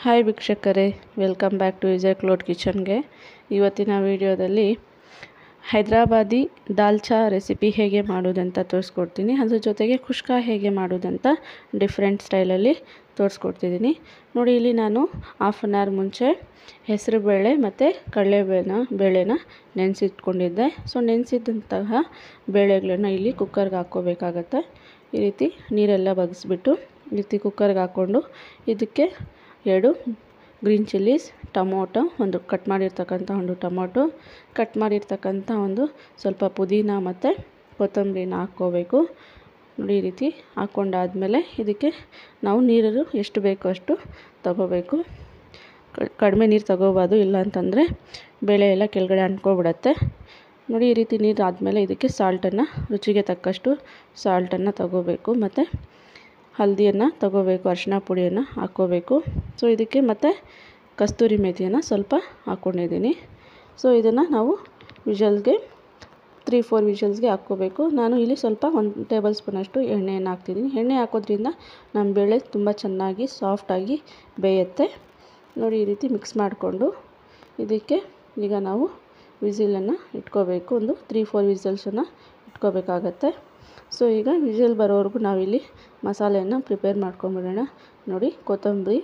Hi ವೀಕ್ಷಕರೇ, welcome back to Vijay cloud ಕಿಚನ್ಗೆ. ಇವತ್ತಿನ ವಿಡಿಯೋದಲ್ಲಿ ಹೈದರಾಬಾದಿ ದಾಲ್ಚಾ ರೆಸಿಪಿ ಹೇಗೆ ಮಾಡೋದಂತ ತೋರಿಸ್ಕೊಡ್ತೀನಿ. ಅದ್ರ ಜೊತೆಗೆ ಕುಷ್ಕಾ ಹೇಗೆ ಮಾಡೋದಂತ ಡಿಫ್ರೆಂಟ್ ಸ್ಟೈಲಲ್ಲಿ ತೋರಿಸ್ಕೊಡ್ತಿದ್ದೀನಿ. ನೋಡಿ, ಇಲ್ಲಿ ನಾನು ಹಾಫ್ ಆನ್ ಅವರ್ ಮುಂಚೆ ಹೆಸರುಬೇಳೆ ಮತ್ತು ಕಡಲೆಬೇಳೆನ ನೆನೆಸಿಟ್ಕೊಂಡಿದ್ದೆ. ಸೊ ನೆನೆಸಿದಂತಹ ಬೇಳೆಗಳನ್ನು ಇಲ್ಲಿ ಕುಕ್ಕರ್ಗೆ ಹಾಕ್ಕೋಬೇಕಾಗತ್ತೆ. ಈ ರೀತಿ ನೀರೆಲ್ಲ ಬಗ್ಗಿಸ್ಬಿಟ್ಟು ಈ ರೀತಿ ಕುಕ್ಕರ್ಗೆ ಹಾಕ್ಕೊಂಡು ಇದಕ್ಕೆ 2 ಗ್ರೀನ್ ಚಿಲ್ಲೀಸ್, ಟೊಮೊಟೊ, ಒಂದು ಕಟ್ ಮಾಡಿರ್ತಕ್ಕಂಥ ಒಂದು ಟೊಮೊಟೊ, ಕಟ್ ಮಾಡಿರ್ತಕ್ಕಂಥ ಒಂದು ಸ್ವಲ್ಪ ಪುದೀನ ಮತ್ತು ಕೊತ್ತಂಬರಿನ ಹಾಕ್ಕೋಬೇಕು. ನೋಡಿ, ಈ ರೀತಿ ಹಾಕ್ಕೊಂಡಾದಮೇಲೆ ಇದಕ್ಕೆ ನಾವು ನೀರು ಎಷ್ಟು ಬೇಕೋ ಅಷ್ಟು ತಗೋಬೇಕು. ಕಡಿಮೆ ನೀರು ತಗೋಬಾರ್ದು, ಇಲ್ಲ ಅಂತಂದರೆ ಬೇಳೆ ಎಲ್ಲ ಕೆಳಗಡೆ ಅಂಟ್ಕೊಬಿಡತ್ತೆ. ನೋಡಿ, ಈ ರೀತಿ ನೀರು ಆದಮೇಲೆ ಇದಕ್ಕೆ ಸಾಲ್ಟನ್ನು, ರುಚಿಗೆ ತಕ್ಕಷ್ಟು ಸಾಲ್ಟನ್ನು ತಗೋಬೇಕು. ಮತ್ತು ಹಲ್ದಿಯನ್ನು ತಗೋಬೇಕು, ಅರಿಶಿನ ಪುಡಿಯನ್ನು ಹಾಕ್ಕೋಬೇಕು. ಸೊ ಇದಕ್ಕೆ ಮತ್ತು ಕಸ್ತೂರಿ ಮೇಥಿಯನ್ನು ಸ್ವಲ್ಪ ಹಾಕ್ಕೊಂಡಿದ್ದೀನಿ. ಸೊ ಇದನ್ನು ನಾವು ವಿಷಲ್ಗೆ 3-4 ವಿಷಲ್ಸ್ಗೆ ಹಾಕ್ಕೋಬೇಕು. ನಾನು ಇಲ್ಲಿ ಸ್ವಲ್ಪ 1 ಟೇಬಲ್ ಸ್ಪೂನಷ್ಟು ಎಣ್ಣೆಯನ್ನು ಹಾಕ್ತಿದ್ದೀನಿ. ಎಣ್ಣೆ ಹಾಕೋದ್ರಿಂದ ನಮ್ಮ ಬೇಳೆ ತುಂಬ ಚೆನ್ನಾಗಿ ಸಾಫ್ಟಾಗಿ ಬೇಯುತ್ತೆ. ನೋಡಿ, ಈ ರೀತಿ ಮಿಕ್ಸ್ ಮಾಡಿಕೊಂಡು ಇದಕ್ಕೆ ಈಗ ನಾವು ವಿಸಿಲನ್ನು ಇಟ್ಕೋಬೇಕು. ಒಂದು 3-4 ವಿಸಲ್ಸನ್ನು ಇಟ್ಕೋಬೇಕಾಗತ್ತೆ. ಸೊ ಈಗ ವಿಷಲ್ ಬರೋವರೆಗೂ ನಾವಿಲ್ಲಿ ಮಸಾಲೆಯನ್ನು ಪ್ರಿಪೇರ್ ಮಾಡ್ಕೊಂಬಿಡೋಣ. ನೋಡಿ, ಕೊತ್ತಂಬರಿ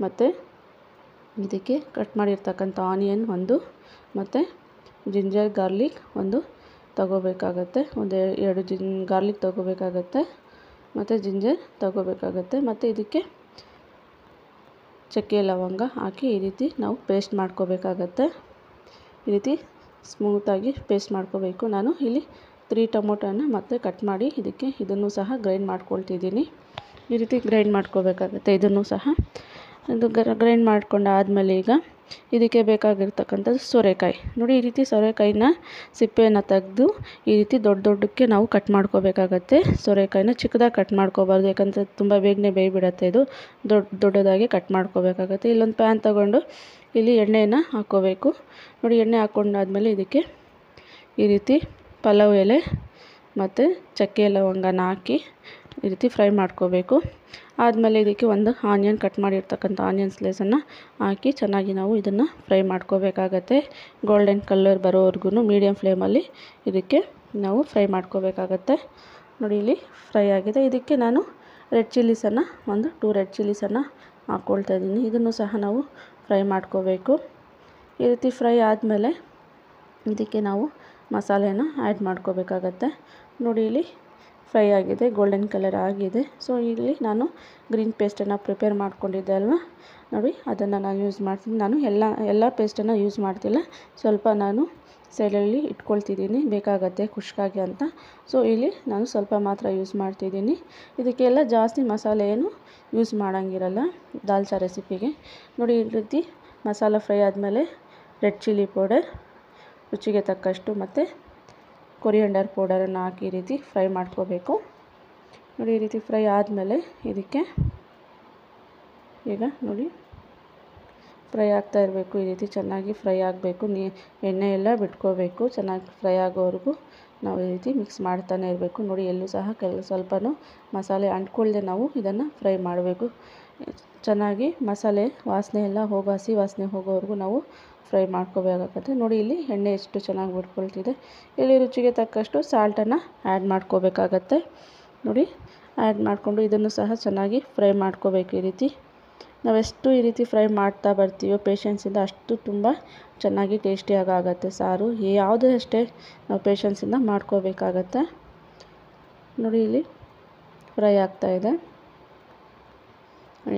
ಮತ್ತು ಇದಕ್ಕೆ ಕಟ್ ಮಾಡಿರ್ತಕ್ಕಂಥ ಆನಿಯನ್ 1 ಮತ್ತು ಜಿಂಜರ್ ಗಾರ್ಲಿಕ್ 1 ತಗೋಬೇಕಾಗತ್ತೆ. 2 ಗಾರ್ಲಿಕ್ ತಗೋಬೇಕಾಗತ್ತೆ ಮತ್ತು ಜಿಂಜರ್ ತಗೋಬೇಕಾಗತ್ತೆ. ಮತ್ತು ಇದಕ್ಕೆ ಚಕ್ಕೆ ಲವಂಗ ಹಾಕಿ ಈ ರೀತಿ ನಾವು ಪೇಸ್ಟ್ ಮಾಡ್ಕೋಬೇಕಾಗತ್ತೆ. ಈ ರೀತಿ ಸ್ಮೂತಾಗಿ ಪೇಸ್ಟ್ ಮಾಡ್ಕೋಬೇಕು. ನಾನು ಇಲ್ಲಿ 3 ಟೊಮೊಟೊನ ಮತ್ತೆ ಕಟ್ ಮಾಡಿ ಇದನ್ನು ಸಹ ಗ್ರೈಂಡ್ ಮಾಡ್ಕೊಳ್ತಿದ್ದೀನಿ. ಈ ರೀತಿ ಗ್ರೈಂಡ್ ಮಾಡ್ಕೋಬೇಕಾಗತ್ತೆ. ಇದನ್ನು ಸಹ ಗ್ರೈಂಡ್ ಮಾಡ್ಕೊಂಡಾದಮೇಲೆ ಈಗ ಇದಕ್ಕೆ ಬೇಕಾಗಿರ್ತಕ್ಕಂಥದ್ದು ಸೋರೆಕಾಯಿ. ನೋಡಿ, ಈ ರೀತಿ ಸೋರೆಕಾಯಿನ ಸಿಪ್ಪೆಯನ್ನು ತೆಗೆದು ಈ ರೀತಿ ದೊಡ್ಡಕ್ಕೆ ನಾವು ಕಟ್ ಮಾಡ್ಕೋಬೇಕಾಗತ್ತೆ. ಸೋರೆಕಾಯಿನ ಚಿಕ್ಕದಾಗಿ ಕಟ್ ಮಾಡ್ಕೋಬಾರ್ದು, ಯಾಕಂದರೆ ತುಂಬ ಬೇಗನೆ ಬೇಯ್ಬಿಡತ್ತೆ. ಇದು ದೊಡ್ಡದಾಗಿ ಕಟ್ ಮಾಡ್ಕೋಬೇಕಾಗತ್ತೆ. ಇಲ್ಲೊಂದು ಪ್ಯಾನ್ ತೊಗೊಂಡು ಇಲ್ಲಿ ಎಣ್ಣೆಯನ್ನು ಹಾಕ್ಕೋಬೇಕು. ನೋಡಿ, ಎಣ್ಣೆ ಹಾಕ್ಕೊಂಡಾದ್ಮೇಲೆ ಇದಕ್ಕೆ ಈ ರೀತಿ ಪಲಾವ್ ಎಲೆ ಮತ್ತು ಚಕ್ಕೆ ಲವಂಗನ ಹಾಕಿ ಈ ರೀತಿ ಫ್ರೈ ಮಾಡ್ಕೋಬೇಕು. ಆದಮೇಲೆ ಇದಕ್ಕೆ ಒಂದು ಆನಿಯನ್, ಕಟ್ ಮಾಡಿರ್ತಕ್ಕಂಥ ಆನಿಯನ್ ಸ್ಲೈಸನ್ನು ಹಾಕಿ ಚೆನ್ನಾಗಿ ನಾವು ಇದನ್ನು ಫ್ರೈ ಮಾಡ್ಕೋಬೇಕಾಗತ್ತೆ. ಗೋಲ್ಡನ್ ಕಲರ್ ಬರೋವರೆಗೂ ಮೀಡಿಯಮ್ ಫ್ಲೇಮಲ್ಲಿ ಇದಕ್ಕೆ ನಾವು ಫ್ರೈ ಮಾಡ್ಕೋಬೇಕಾಗತ್ತೆ. ನೋಡಿ, ಇಲ್ಲಿ ಫ್ರೈ ಆಗಿದೆ. ಇದಕ್ಕೆ ನಾನು ರೆಡ್ ಚಿಲ್ಲೀಸನ್ನು 2 ರೆಡ್ ಚಿಲ್ಲೀಸನ್ನು ಹಾಕ್ಕೊಳ್ತಾ ಇದ್ದೀನಿ. ಇದನ್ನು ಸಹ ನಾವು ಫ್ರೈ ಮಾಡ್ಕೋಬೇಕು. ಈ ರೀತಿ ಫ್ರೈ ಆದಮೇಲೆ ಇದಕ್ಕೆ ನಾವು ಮಸಾಲೆನ ಆ್ಯಡ್ ಮಾಡ್ಕೋಬೇಕಾಗತ್ತೆ. ನೋಡಿ, ಇಲ್ಲಿ ಫ್ರೈ ಆಗಿದೆ, ಗೋಲ್ಡನ್ ಕಲರ್ ಆಗಿದೆ. ಸೊ ಇಲ್ಲಿ ನಾನು ಗ್ರೀನ್ ಪೇಸ್ಟನ್ನು ಪ್ರಿಪೇರ್ ಮಾಡ್ಕೊಂಡಿದ್ದೆ ಅಲ್ವಾ, ನೋಡಿ ಅದನ್ನು ನಾನು ಯೂಸ್ ಮಾಡ್ತೀನಿ. ನಾನು ಎಲ್ಲ ಪೇಸ್ಟನ್ನು ಯೂಸ್ ಮಾಡ್ತಿಲ್ಲ, ಸ್ವಲ್ಪ ನಾನು ಸೈಡಲ್ಲಿ ಇಟ್ಕೊಳ್ತಿದ್ದೀನಿ, ಬೇಕಾಗತ್ತೆ ಕುಷ್ಕಾಗೆ ಅಂತ. ಸೊ ಇಲ್ಲಿ ನಾನು ಸ್ವಲ್ಪ ಮಾತ್ರ ಯೂಸ್ ಮಾಡ್ತಿದ್ದೀನಿ. ಇದಕ್ಕೆಲ್ಲ ಜಾಸ್ತಿ ಮಸಾಲೆ ಏನು ಯೂಸ್ ಮಾಡೋಂಗಿರಲ್ಲ ದಾಲ್ಚಾ ರೆಸಿಪಿಗೆ. ನೋಡಿ, ಈ ರೀತಿ ಮಸಾಲ ಫ್ರೈ ಆದಮೇಲೆ ರೆಡ್ ಚಿಲ್ಲಿ ಪೌಡರ್, ರುಚಿಗೆ ತಕ್ಕಷ್ಟು ಮತ್ತು ಕೊರಿಯಂಡರ್ ಪೌಡರನ್ನು ಹಾಕಿ ಈ ರೀತಿ ಫ್ರೈ ಮಾಡ್ಕೋಬೇಕು. ನೋಡಿ, ಈ ರೀತಿ ಫ್ರೈ ಆದಮೇಲೆ ಇದಕ್ಕೆ ಈಗ ನೋಡಿ ಫ್ರೈ ಆಗ್ತಾ ಇರಬೇಕು. ಈ ರೀತಿ ಚೆನ್ನಾಗಿ ಫ್ರೈ ಆಗಬೇಕು. ಎಣ್ಣೆ ಎಲ್ಲ ಬಿಟ್ಕೋಬೇಕು. ಚೆನ್ನಾಗಿ ಫ್ರೈ ಆಗೋವರೆಗೂ ನಾವು ಈ ರೀತಿ ಮಿಕ್ಸ್ ಮಾಡ್ತಾನೆ ಇರಬೇಕು. ನೋಡಿ, ಎಲ್ಲೂ ಸಹ ಸ್ವಲ್ಪನೂ ಮಸಾಲೆ ಅಂಟ್ಕೊಳ್ಳದೆ ನಾವು ಇದನ್ನು ಫ್ರೈ ಮಾಡಬೇಕು. ಚೆನ್ನಾಗಿ ಮಸಾಲೆ ವಾಸನೆ ಎಲ್ಲ ಹಸಿ ವಾಸನೆ ಹೋಗೋವರೆಗೂ ನಾವು ಫ್ರೈ ಮಾಡ್ಕೋಬೇಕಾಗತ್ತೆ. ನೋಡಿ, ಇಲ್ಲಿ ಎಣ್ಣೆ ಎಷ್ಟು ಚೆನ್ನಾಗಿ ಬಿಟ್ಕೊಳ್ತಿದೆ. ಇಲ್ಲಿ ರುಚಿಗೆ ತಕ್ಕಷ್ಟು ಸಾಲ್ಟನ್ನು ಆ್ಯಡ್ ಮಾಡ್ಕೋಬೇಕಾಗತ್ತೆ. ನೋಡಿ, ಆ್ಯಡ್ ಮಾಡಿಕೊಂಡು ಇದನ್ನು ಸಹ ಚೆನ್ನಾಗಿ ಫ್ರೈ ಮಾಡ್ಕೋಬೇಕು. ಈ ರೀತಿ ನಾವೆಷ್ಟು ಈ ರೀತಿ ಫ್ರೈ ಮಾಡ್ತಾ ಬರ್ತೀವೋ ಪೇಷನ್ಸಿಂದ ಅಷ್ಟು ತುಂಬ ಚೆನ್ನಾಗಿ ಟೇಸ್ಟಿಯಾಗಿ ಆಗುತ್ತೆ ಸಾರು. ಯಾವುದೇ ಅಷ್ಟೇ ನಾವು ಪೇಷನ್ಸಿಂದ ಮಾಡ್ಕೋಬೇಕಾಗತ್ತೆ. ನೋಡಿ, ಇಲ್ಲಿ ಫ್ರೈ ಆಗ್ತಾಯಿದೆ.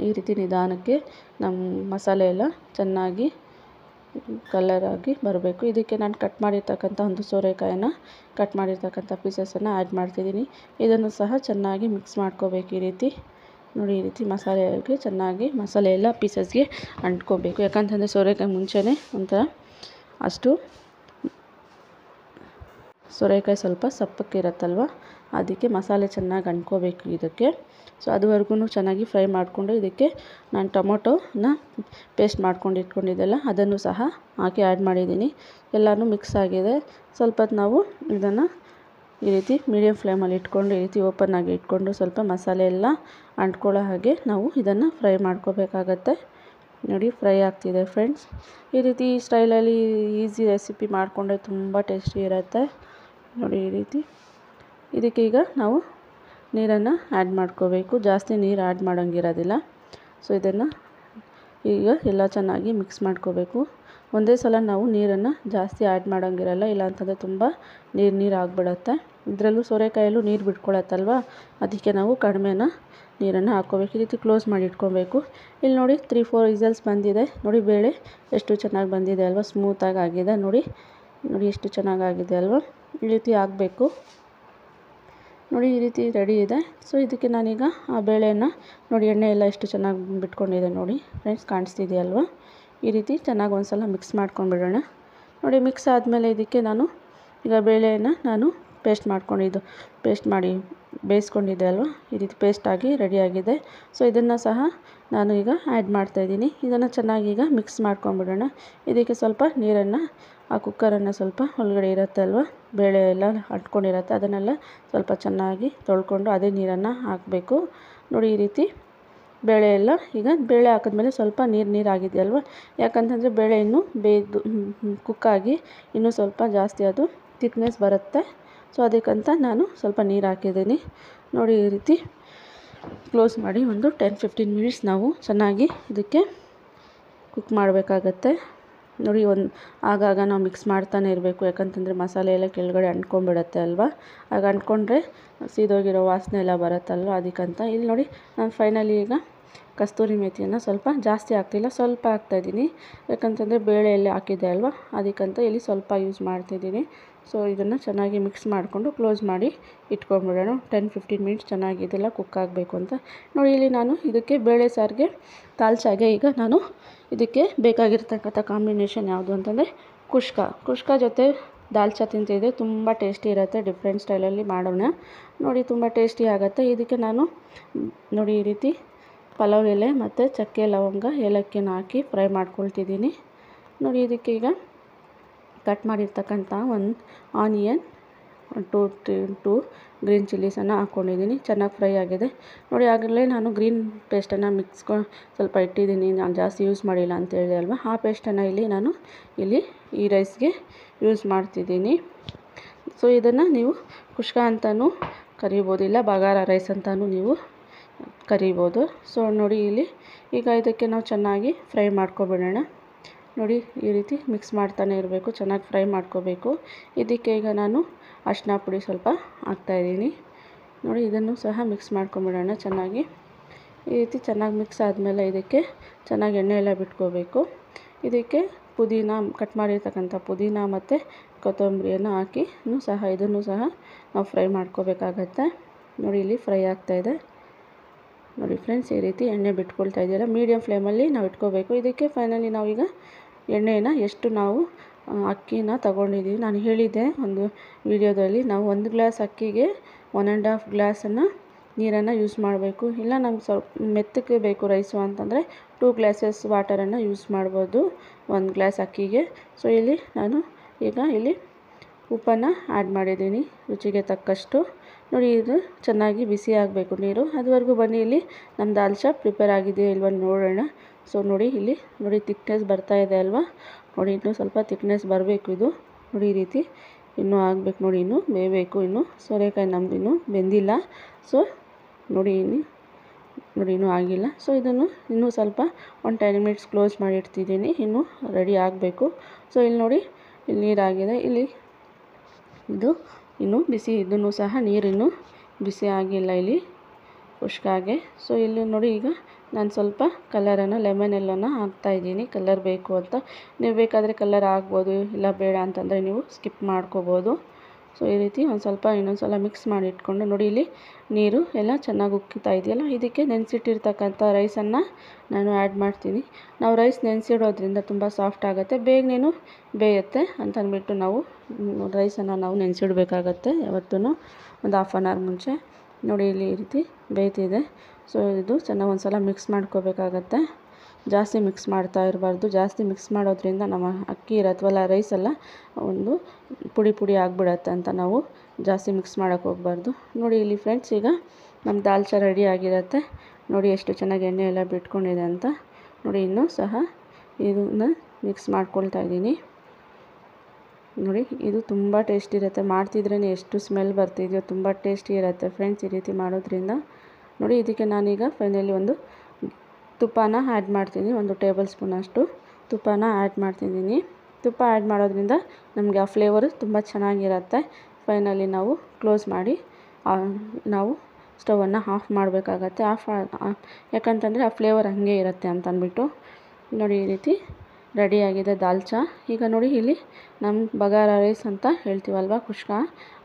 ಈ ರೀತಿ ನಿಧಾನಕ್ಕೆ ನಮ್ಮ ಮಸಾಲೆ ಎಲ್ಲ ಚೆನ್ನಾಗಿ ಕಲರಾಗಿ ಬರಬೇಕು. ಇದಕ್ಕೆ ನಾನು ಕಟ್ ಮಾಡಿರ್ತಕ್ಕಂಥ ಒಂದು ಸೋರೆಕಾಯನ್ನು ಕಟ್ ಮಾಡಿರ್ತಕ್ಕಂಥ ಪೀಸಸನ್ನು ಆ್ಯಡ್ ಮಾಡ್ತಿದ್ದೀನಿ. ಇದನ್ನು ಸಹ ಚೆನ್ನಾಗಿ ಮಿಕ್ಸ್ ಮಾಡ್ಕೋಬೇಕು. ಈ ರೀತಿ ನೋಡಿ, ಈ ರೀತಿ ಮಸಾಲೆಗೆ ಚೆನ್ನಾಗಿ ಮಸಾಲೆ ಎಲ್ಲ ಪೀಸಸ್ಗೆ ಅಂಟ್ಕೋಬೇಕು. ಯಾಕಂತಂದರೆ ಸೋರೆಕಾಯಿ ಮುಂಚೆನೇ ಒಂಥರ ಅಷ್ಟು ಸೋರೆಕಾಯಿ ಸ್ವಲ್ಪ ಸಪ್ಪಕ್ಕಿರತ್ತಲ್ವ, ಅದಕ್ಕೆ ಮಸಾಲೆ ಚೆನ್ನಾಗಿ ಅಂಟ್ಕೋಬೇಕು ಇದಕ್ಕೆ. ಸೊ ಅದುವರೆಗೂ ಚೆನ್ನಾಗಿ ಫ್ರೈ ಮಾಡಿಕೊಂಡು ಇದಕ್ಕೆ ನಾನು ಟೊಮೊಟೊನ ಪೇಸ್ಟ್ ಮಾಡ್ಕೊಂಡು ಇಟ್ಕೊಂಡಿದ್ದೆಲ್ಲ ಅದನ್ನು ಸಹ ಹಾಕಿ ಆ್ಯಡ್ ಮಾಡಿದ್ದೀನಿ. ಎಲ್ಲನೂ ಮಿಕ್ಸ್ ಆಗಿದೆ. ಸ್ವಲ್ಪ ಹೊತ್ತು ನಾವು ಇದನ್ನು ಈ ರೀತಿ ಮೀಡಿಯಮ್ ಫ್ಲೇಮಲ್ಲಿ ಇಟ್ಕೊಂಡು ಈ ರೀತಿ ಓಪನ್ ಆಗಿ ಇಟ್ಕೊಂಡು ಸ್ವಲ್ಪ ಮಸಾಲೆ ಎಲ್ಲ ಅಂಟ್ಕೊಳ್ಳೋ ಹಾಗೆ ನಾವು ಇದನ್ನು ಫ್ರೈ ಮಾಡ್ಕೋಬೇಕಾಗತ್ತೆ. ನೋಡಿ ಫ್ರೈ ಆಗ್ತಿದೆ ಫ್ರೆಂಡ್ಸ್. ಈ ರೀತಿ ಸ್ಟೈಲಲ್ಲಿ ಈಸಿ ರೆಸಿಪಿ ಮಾಡಿಕೊಂಡ್ರೆ ತುಂಬ ಟೇಸ್ಟಿ ಇರುತ್ತೆ. ನೋಡಿ ಈ ರೀತಿ ಇದಕ್ಕೆ ಈಗ ನಾವು ನೀರನ್ನು ಆ್ಯಡ್ ಮಾಡ್ಕೋಬೇಕು. ಜಾಸ್ತಿ ನೀರು ಆ್ಯಡ್ ಮಾಡೋಂಗಿರೋದಿಲ್ಲ. ಸೊ ಇದನ್ನು ಈಗ ಎಲ್ಲ ಚೆನ್ನಾಗಿ ಮಿಕ್ಸ್ ಮಾಡ್ಕೋಬೇಕು. ಒಂದೇ ಸಲ ನಾವು ನೀರನ್ನು ಜಾಸ್ತಿ ಆ್ಯಡ್ ಮಾಡೋಂಗಿರಲ್ಲ, ಇಲ್ಲ ಅಂತಂದರೆ ತುಂಬ ನೀರು ಆಗಿಬಿಡುತ್ತೆ. ಇದರಲ್ಲೂ ಸೋರೆಕಾಯಲ್ಲೂ ನೀರು ಬಿಟ್ಕೊಳತ್ತಲ್ವ, ಅದಕ್ಕೆ ನಾವು ಕಡಿಮೆನ ನೀರನ್ನು ಹಾಕ್ಕೋಬೇಕು. ಈ ರೀತಿ ಕ್ಲೋಸ್ ಮಾಡಿ ಇಟ್ಕೊಬೇಕು. ಇಲ್ಲಿ ನೋಡಿ 3-4 ವಿಸಲ್ಸ್ ಬಂದಿದೆ. ನೋಡಿ ಬೇಳೆ ಎಷ್ಟು ಚೆನ್ನಾಗಿ ಬಂದಿದೆ ಅಲ್ವಾ, ಸ್ಮೂತಾಗಿ ಆಗಿದೆ. ನೋಡಿ ಎಷ್ಟು ಚೆನ್ನಾಗಾಗಿದೆ ಅಲ್ವಾ, ಈ ರೀತಿ ಆಗಬೇಕು. ನೋಡಿ ಈ ರೀತಿ ರೆಡಿ ಇದೆ. ಸೊ ಇದಕ್ಕೆ ನಾನೀಗ ಆ ಬೇಳೆಯನ್ನು ನೋಡಿ ಎಣ್ಣೆ ಎಲ್ಲ ಎಷ್ಟು ಚೆನ್ನಾಗಿ ಬಿಟ್ಕೊಂಡಿದೆ ನೋಡಿ ಫ್ರೆಂಡ್ಸ್, ಕಾಣಿಸ್ತಿದೆಯಲ್ವ. ಈ ರೀತಿ ಚೆನ್ನಾಗಿ ಒಂದು ಸಲ ಮಿಕ್ಸ್ ಮಾಡ್ಕೊಂಡ್ಬಿಡೋಣ. ನೋಡಿ ಮಿಕ್ಸ್ ಆದಮೇಲೆ ಇದಕ್ಕೆ ನಾನು ಈಗ ಬೇಳೆಯನ್ನು ನಾನು ಪೇಸ್ಟ್ ಮಾಡಿ ಬೇಯಿಸ್ಕೊಂಡಿದ್ದೆ ಅಲ್ವ, ಈ ರೀತಿ ಪೇಸ್ಟಾಗಿ ರೆಡಿಯಾಗಿದೆ. ಸೊ ಇದನ್ನು ಸಹ ನಾನು ಈಗ ಆ್ಯಡ್ ಮಾಡ್ತಾಯಿದ್ದೀನಿ. ಇದನ್ನು ಚೆನ್ನಾಗಿ ಈಗ ಮಿಕ್ಸ್ ಮಾಡ್ಕೊಂಡ್ಬಿಡೋಣ. ಇದಕ್ಕೆ ಸ್ವಲ್ಪ ನೀರನ್ನು, ಆ ಕುಕ್ಕರನ್ನು ಸ್ವಲ್ಪ ಒಳಗಡೆ ಇರುತ್ತೆ ಅಲ್ವ, ಬೇಳೆ ಎಲ್ಲ ಅಂಟ್ಕೊಂಡಿರುತ್ತೆ, ಅದನ್ನೆಲ್ಲ ಸ್ವಲ್ಪ ಚೆನ್ನಾಗಿ ತೊಳ್ಕೊಂಡು ಅದೇ ನೀರನ್ನು ಹಾಕಬೇಕು. ನೋಡಿ ಈ ರೀತಿ ಬೇಳೆ ಎಲ್ಲ ಈಗ ಬೇಳೆ ಹಾಕಿದ್ಮೇಲೆ ಸ್ವಲ್ಪ ನೀರು ಆಗಿದೆಯಲ್ವ, ಯಾಕಂತಂದರೆ ಬೇಳೆ ಇನ್ನೂ ಬೇಯ್ದು ಕುಕ್ಕಾಗಿ ಇನ್ನೂ ಸ್ವಲ್ಪ ಜಾಸ್ತಿ ಅದು ಥಿಕ್ನೆಸ್ ಬರುತ್ತೆ. ಸೊ ಅದಕ್ಕಂತ ನಾನು ಸ್ವಲ್ಪ ನೀರು ಹಾಕಿದ್ದೀನಿ. ನೋಡಿ ಈ ರೀತಿ ಕ್ಲೋಸ್ ಮಾಡಿ ಒಂದು 10-15 ಮಿನಿಟ್ಸ್ ನಾವು ಚೆನ್ನಾಗಿ ಇದಕ್ಕೆ ಕುಕ್ ಮಾಡಬೇಕಾಗತ್ತೆ. ನೋಡಿ ಆಗಾಗ ನಾವು ಮಿಕ್ಸ್ ಮಾಡ್ತಾನೆ ಇರಬೇಕು, ಯಾಕಂತಂದರೆ ಮಸಾಲೆ ಎಲ್ಲ ಕೆಳಗಡೆ ಅಂಟ್ಕೊಂಡ್ಬಿಡುತ್ತೆ ಅಲ್ವಾ, ಆಗ ಅಂಟ್ಕೊಂಡ್ರೆ ಸೀದೋಗಿರೋ ವಾಸನೆ ಎಲ್ಲ ಬರುತ್ತಲ್ವ, ಅದಕ್ಕಂತ. ಇಲ್ಲಿ ನೋಡಿ ನಾನು ಫೈನಲಿ ಈಗ ಕಸ್ತೂರಿ ಮೇಥಿಯನ್ನು ಸ್ವಲ್ಪ ಜಾಸ್ತಿ ಹಾಕ್ತಿಲ್ಲ, ಸ್ವಲ್ಪ ಹಾಕ್ತಾಯಿದ್ದೀನಿ. ಯಾಕಂತಂದರೆ ಬೇಳೆ ಎಲ್ಲ ಹಾಕಿದೆ ಅಲ್ವಾ, ಅದಕ್ಕಂತ ಇಲ್ಲಿ ಸ್ವಲ್ಪ ಯೂಸ್ ಮಾಡ್ತಿದ್ದೀನಿ. ಸೊ ಇದನ್ನು ಚೆನ್ನಾಗಿ ಮಿಕ್ಸ್ ಮಾಡಿಕೊಂಡು ಕ್ಲೋಸ್ ಮಾಡಿ ಇಟ್ಕೊಂಡ್ಬಿಡೋಣ. 10-15 ಮಿನಿಟ್ಸ್ ಚೆನ್ನಾಗಿ ಇದೆಲ್ಲ ಕುಕ್ ಆಗಬೇಕು ಅಂತ. ನೋಡಿ ಇಲ್ಲಿ ನಾನು ಇದಕ್ಕೆ ಬೇಳೆ ಸಾರಿಗೆ ತಾಲ್ಚಾಗೆ ಈಗ ನಾನು ಇದಕ್ಕೆ ಬೇಕಾಗಿರ್ತಕ್ಕಂಥ ಕಾಂಬಿನೇಷನ್ ಯಾವುದು ಅಂತಂದರೆ ಕುಷ್ಕ ಜೊತೆ ದಾಲ್ಚಾ ತಿಂತಿದ್ದೆ, ತುಂಬ ಟೇಸ್ಟಿ ಇರುತ್ತೆ. ಡಿಫ್ರೆಂಟ್ ಸ್ಟೈಲಲ್ಲಿ ಮಾಡೋಣ ನೋಡಿ, ತುಂಬ ಟೇಸ್ಟಿ ಆಗುತ್ತೆ. ಇದಕ್ಕೆ ನಾನು ನೋಡಿ ಈ ರೀತಿ ಪಲಾವ್ ಎಲೆ ಮತ್ತು ಚಕ್ಕೆ ಲವಂಗ ಏಲಕ್ಕಿನ ಹಾಕಿ ಫ್ರೈ ಮಾಡ್ಕೊಳ್ತಿದ್ದೀನಿ. ನೋಡಿ ಇದಕ್ಕೆ ಈಗ ಕಟ್ ಮಾಡಿರ್ತಕ್ಕಂಥ ಒಂದು ಆನಿಯನ್, 2 ಗ್ರೀನ್ ಚಿಲ್ಲೀಸನ್ನು ಹಾಕ್ಕೊಂಡಿದ್ದೀನಿ. ಚೆನ್ನಾಗಿ ಫ್ರೈ ಆಗಿದೆ ನೋಡಿ. ಆಗಲೇ ನಾನು ಗ್ರೀನ್ ಪೇಸ್ಟನ್ನು ಸ್ವಲ್ಪ ಇಟ್ಟಿದ್ದೀನಿ, ನಾನು ಜಾಸ್ತಿ ಯೂಸ್ ಮಾಡಿಲ್ಲ ಅಂತ ಹೇಳಿದೆ ಅಲ್ವಾ, ಆ ಪೇಸ್ಟನ್ನು ನಾನು ಈ ರೈಸ್ಗೆ ಯೂಸ್ ಮಾಡ್ತಿದ್ದೀನಿ. ಸೊ ಇದನ್ನು ನೀವು ಕುಷ್ಕ ಅಂತಲೂ ಕರಿಬೋದು, ಇಲ್ಲ ಬಗಾರ ರೈಸ್ ಅಂತಲೂ ನೀವು ಕರಿಬೋದು. ಸೊ ನೋಡಿ ಈಗ ಇದಕ್ಕೆ ನಾವು ಚೆನ್ನಾಗಿ ಫ್ರೈ ಮಾಡ್ಕೊಬಿಡೋಣ. ನೋಡಿ ಈ ರೀತಿ ಮಿಕ್ಸ್ ಮಾಡ್ತಾನೆ ಇರಬೇಕು, ಚೆನ್ನಾಗಿ ಫ್ರೈ ಮಾಡ್ಕೋಬೇಕು. ಇದಕ್ಕೆ ಈಗ ನಾನು ಅರಿಶಿನ ಪುಡಿ ಸ್ವಲ್ಪ ಹಾಕ್ತಾಯಿದ್ದೀನಿ. ನೋಡಿ ಇದನ್ನು ಸಹ ಮಿಕ್ಸ್ ಮಾಡ್ಕೊಂಬಿಡೋಣ ಚೆನ್ನಾಗಿ. ಈ ರೀತಿ ಚೆನ್ನಾಗಿ ಮಿಕ್ಸ್ ಆದಮೇಲೆ ಇದಕ್ಕೆ ಚೆನ್ನಾಗಿ ಎಣ್ಣೆ ಎಲ್ಲ ಬಿಟ್ಕೋಬೇಕು. ಇದಕ್ಕೆ ಕಟ್ ಮಾಡಿರ್ತಕ್ಕಂಥ ಪುದೀನ ಮತ್ತು ಕೊತ್ತಂಬರಿಯನ್ನು ಹಾಕಿ ಇದನ್ನು ಸಹ ನಾವು ಫ್ರೈ ಮಾಡ್ಕೋಬೇಕಾಗತ್ತೆ. ನೋಡಿ ಇಲ್ಲಿ ಫ್ರೈ ಆಗ್ತಾಯಿದೆ. ನೋಡಿ ಫ್ರೆಂಡ್ಸ್, ಈ ರೀತಿ ಎಣ್ಣೆ ಬಿಟ್ಕೊಳ್ತಾ ಇದೆಯಲ್ಲ, ಮೀಡಿಯಮ್ ಫ್ಲೇಮಲ್ಲಿ ನಾವು ಇಟ್ಕೋಬೇಕು. ಇದಕ್ಕೆ ಫೈನಲಿ ನಾವೀಗ ಎಣ್ಣೆಯನ್ನು ಎಷ್ಟು ನಾವು ಅಕ್ಕಿನ ತಗೊಂಡಿದ್ದೀವಿ, ನಾನು ಹೇಳಿದ್ದೆ ಒಂದು ವಿಡಿಯೋದಲ್ಲಿ, ನಾವು 1 ಗ್ಲಾಸ್ ಅಕ್ಕಿಗೆ 1.5 ಗ್ಲಾಸನ್ನು ನೀರನ್ನು ಯೂಸ್ ಮಾಡಬೇಕು. ಇಲ್ಲ ನಮ್ಗೆ ಸ್ವಲ್ಪ ಮೆತ್ತಗೆ ಬೇಕು ರೈಸು ಅಂತಂದರೆ 2 ಗ್ಲಾಸಸ್ ವಾಟರನ್ನು ಯೂಸ್ ಮಾಡ್ಬೋದು 1 ಗ್ಲಾಸ್ ಅಕ್ಕಿಗೆ. ಸೊ ನಾನು ಈಗ ಉಪ್ಪನ್ನು ಆ್ಯಡ್ ಮಾಡಿದ್ದೀನಿ ರುಚಿಗೆ ತಕ್ಕಷ್ಟು. ನೋಡಿ ಇದು ಚೆನ್ನಾಗಿ ಬಿಸಿ ಆಗಬೇಕು ನೀರು, ಅದುವರೆಗೂ ಬನ್ನಿ ನಮ್ಮ ದಾಲ್ಚಾ ಪ್ರಿಪೇರ್ ಆಗಿದೆಯಾ ಇಲ್ವ ನೋಡೋಣ. ಸೊ ನೋಡಿ ತಿಕ್ನೆಸ್ ಬರ್ತಾ ಇದೆ ಅಲ್ವಾ, ನೋಡಿ ಇನ್ನೂ ಸ್ವಲ್ಪ ತಿಕ್ನೆಸ್ ಬರಬೇಕು ಇದು. ನೋಡಿ ಈ ರೀತಿ ಇನ್ನೂ ಆಗಬೇಕು, ನೋಡಿ ಇನ್ನೂ ಬೇಯಬೇಕು, ಇನ್ನೂ ಸೋರೆಕಾಯಿ ನಮ್ಮದು ಇನ್ನೂ ಬೆಂದಿಲ್ಲ. ಸೊ ನೋಡಿ ಇನ್ನೂ ಆಗಿಲ್ಲ. ಸೊ ಇದನ್ನು ಇನ್ನೂ ಸ್ವಲ್ಪ ಒಂದು 10 ಮಿನಿಟ್ಸ್ ಕ್ಲೋಸ್ ಮಾಡಿ ಇಡ್ತಿದ್ದೀನಿ, ಇನ್ನೂ ರೆಡಿ ಆಗಬೇಕು. ಸೊ ನೋಡಿ ನೀರಾಗಿದೆ, ಇದು ಇನ್ನೂ ಬಿಸಿ, ಇದನ್ನು ಸಹ ನೀರಿನ್ನೂ ಬಿಸಿ ಆಗಿಲ್ಲ ಕುಷ್ಕಾಗೆ. ಸೊ ನೋಡಿ ಈಗ ನಾನು ಸ್ವಲ್ಪ ಕಲರನ್ನು ಲೆಮನ್ ಎಲ್ಲನ ಹಾಕ್ತಾಯಿದ್ದೀನಿ, ಕಲರ್ ಬೇಕು ಅಂತ. ನೀವು ಬೇಕಾದರೆ ಕಲರ್ ಆಗ್ಬೋದು, ಇಲ್ಲ ಬೇಡ ಅಂತಂದರೆ ನೀವು ಸ್ಕಿಪ್ ಮಾಡ್ಕೋಬೋದು. ಸೊ ಈ ರೀತಿ ಇನ್ನೊಂದು ಸಲ ಮಿಕ್ಸ್ ಮಾಡಿ ಇಟ್ಕೊಂಡು ನೋಡಿ ನೀರು ಎಲ್ಲ ಚೆನ್ನಾಗಿ ಉಕ್ಕುತ್ತಾ ಇದೆಯಲ್ಲ, ಇದಕ್ಕೆ ನೆನೆಸಿಟ್ಟಿರ್ತಕ್ಕಂಥ ರೈಸನ್ನು ನಾನು ಆ್ಯಡ್ ಮಾಡ್ತೀನಿ. ನಾವು ರೈಸ್ ನೆನೆಸಿಡೋದ್ರಿಂದ ತುಂಬ ಸಾಫ್ಟ್ ಆಗುತ್ತೆ, ಬೇಗನೆ ಬೇಯುತ್ತೆ ಅಂತಂದ್ಬಿಟ್ಟು ನಾವು ರೈಸನ್ನು ನಾವು ನೆನೆಸಿಡಬೇಕಾಗತ್ತೆ ಯಾವತ್ತೂ ಒಂದು ಹಾಫ್ ಆನ್ ಅವರ್ ಮುಂಚೆ. ನೋಡಿ ಈ ರೀತಿ ಬೇಯ್ತಿದೆ. ಸೊ ಇದು ಚೆನ್ನಾಗಿ ಒಂದು ಸಲ ಮಿಕ್ಸ್ ಮಾಡ್ಕೋಬೇಕಾಗತ್ತೆ. ಜಾಸ್ತಿ ಮಿಕ್ಸ್ ಮಾಡ್ತಾ ಇರಬಾರ್ದು. ಜಾಸ್ತಿ ಮಿಕ್ಸ್ ಮಾಡೋದ್ರಿಂದ ನಮ್ಮ ಅಕ್ಕಿ ಇರತ್ವಲ್ಲ ರೈಸ್ ಎಲ್ಲ ಒಂದು ಪುಡಿ ಪುಡಿ ಆಗಿಬಿಡತ್ತೆ ಅಂತ ನಾವು ಜಾಸ್ತಿ ಮಿಕ್ಸ್ ಮಾಡೋಕ್ಕೆ ಹೋಗಬಾರ್ದು. ನೋಡಿ ಇಲ್ಲಿ ಫ್ರೆಂಡ್ಸ್, ಈಗ ನಮ್ಮ ದಾಲ್ಚಾ ರೆಡಿ ಆಗಿರುತ್ತೆ. ನೋಡಿ ಎಷ್ಟು ಚೆನ್ನಾಗಿ ಎಣ್ಣೆ ಎಲ್ಲ ಬಿಟ್ಕೊಂಡಿದೆ ಅಂತ. ನೋಡಿ ಇನ್ನೂ ಸಹ ಇದನ್ನು ಮಿಕ್ಸ್ ಮಾಡ್ಕೊಳ್ತಾ ಇದ್ದೀನಿ. ನೋಡಿ ಇದು ತುಂಬ ಟೇಸ್ಟಿ ಇರುತ್ತೆ. ಮಾಡ್ತಿದ್ರೇ ಎಷ್ಟು ಸ್ಮೆಲ್ ಬರ್ತಿದೆಯೋ, ತುಂಬ ಟೇಸ್ಟಿ ಇರುತ್ತೆ ಫ್ರೆಂಡ್ಸ್ ಈ ರೀತಿ ಮಾಡೋದ್ರಿಂದ. ನೋಡಿ ಇದಕ್ಕೆ ನಾನೀಗ ಫೈನಲಿ ಒಂದು ತುಪ್ಪನ ಆ್ಯಡ್ ಮಾಡ್ತೀನಿ. 1 ಟೇಬಲ್ ಸ್ಪೂನಷ್ಟು ತುಪ್ಪನ ಆ್ಯಡ್ ಮಾಡ್ತಿದ್ದೀನಿ. ತುಪ್ಪ ಆ್ಯಡ್ ಮಾಡೋದ್ರಿಂದ ನಮಗೆ ಆ ಫ್ಲೇವರು ತುಂಬ ಚೆನ್ನಾಗಿರುತ್ತೆ. ಫೈನಲಿ ನಾವು ಕ್ಲೋಸ್ ಮಾಡಿ ನಾವು ಸ್ಟವನ್ನು ಆಫ್ ಮಾಡಬೇಕಾಗತ್ತೆ. ಯಾಕಂತಂದರೆ ಆ ಫ್ಲೇವರ್ ಹಾಗೆ ಇರುತ್ತೆ ಅಂತ ಅಂದ್ಬಿಟ್ಟು. ನೋಡಿ ಈ ರೀತಿ ರೆಡಿಯಾಗಿದೆ ದಾಲ್ಚಾ. ಈಗ ನೋಡಿ ಇಲ್ಲಿ ನಮ್ಮ ಬಗಾರ ರೈಸ್ ಅಂತ ಹೇಳ್ತೀವಲ್ವ, ಕುಷ್ಕ,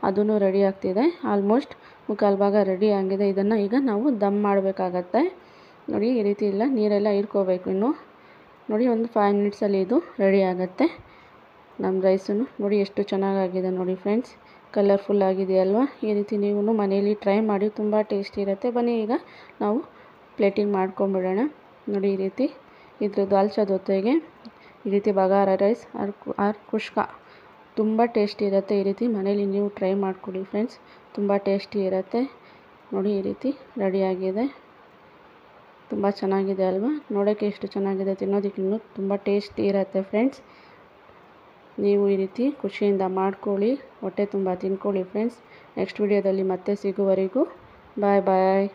ಅದೂ ರೆಡಿ ಆಗ್ತಿದೆ. ಆಲ್ಮೋಸ್ಟ್ ಮುಕ್ಕಾಲು ಭಾಗ ರೆಡಿ ಆಗಿದೆ. ಇದನ್ನು ಈಗ ನಾವು ದಮ್ ಮಾಡಬೇಕಾಗತ್ತೆ. ನೋಡಿ ಈ ರೀತಿ ಇಲ್ಲ ನೀರೆಲ್ಲ ಇರ್ಕೋಬೇಕು ಇನ್ನು. ನೋಡಿ ಒಂದು 5 ಮಿನಿಟ್ಸಲ್ಲಿ ಇದು ರೆಡಿ ಆಗುತ್ತೆ ನಮ್ಮ ರೈಸನ್ನು. ನೋಡಿ ಎಷ್ಟು ಚೆನ್ನಾಗಾಗಿದೆ ನೋಡಿ ಫ್ರೆಂಡ್ಸ್, ಕಲರ್ಫುಲ್ ಆಗಿದೆಯಲ್ವ. ಈ ರೀತಿ ನೀವು ಮನೆಯಲ್ಲಿ ಟ್ರೈ ಮಾಡಿ, ತುಂಬ ಟೇಸ್ಟಿ ಇರುತ್ತೆ. ಬನ್ನಿ ಈಗ ನಾವು ಪ್ಲೇಟಿಂಗ್ ಮಾಡ್ಕೊಂಬಿಡೋಣ. ನೋಡಿ ಈ ರೀತಿ ಇದ್ರ ದಾಲ್ಚಾ ಜೊತೆಗೆ ಈ ರೀತಿ ಬಗಾರ ರೈಸ್ ಆರ್ ಕುಷ್ಕ ತುಂಬ ಟೇಸ್ಟಿ ಇರುತ್ತೆ. ಈ ರೀತಿ ಮನೇಲಿ ನೀವು ಟ್ರೈ ಮಾಡಿಕೊಡಿ ಫ್ರೆಂಡ್ಸ್, ತುಂಬ ಟೇಸ್ಟಿ ಇರುತ್ತೆ. ನೋಡಿ ಈ ರೀತಿ ರೆಡಿಯಾಗಿದೆ. ತುಂಬ ಚೆನ್ನಾಗಿದೆ ಅಲ್ವಾ, ನೋಡೋಕ್ಕೆ ಎಷ್ಟು ಚೆನ್ನಾಗಿದೆ, ತಿನ್ನೋದಕ್ಕೆ ಇನ್ನೂ ತುಂಬ ಟೇಸ್ಟಿ ಇರುತ್ತೆ ಫ್ರೆಂಡ್ಸ್. ನೀವು ಈ ರೀತಿ ಖುಷಿಯಿಂದ ಮಾಡ್ಕೊಳ್ಳಿ, ಹೊಟ್ಟೆ ತುಂಬ ತಿನ್ಕೊಳ್ಳಿ ಫ್ರೆಂಡ್ಸ್. ನೆಕ್ಸ್ಟ್ ವಿಡಿಯೋದಲ್ಲಿ ಮತ್ತೆ ಸಿಗುವವರೆಗೂ ಬಾಯ್ ಬಾಯ್.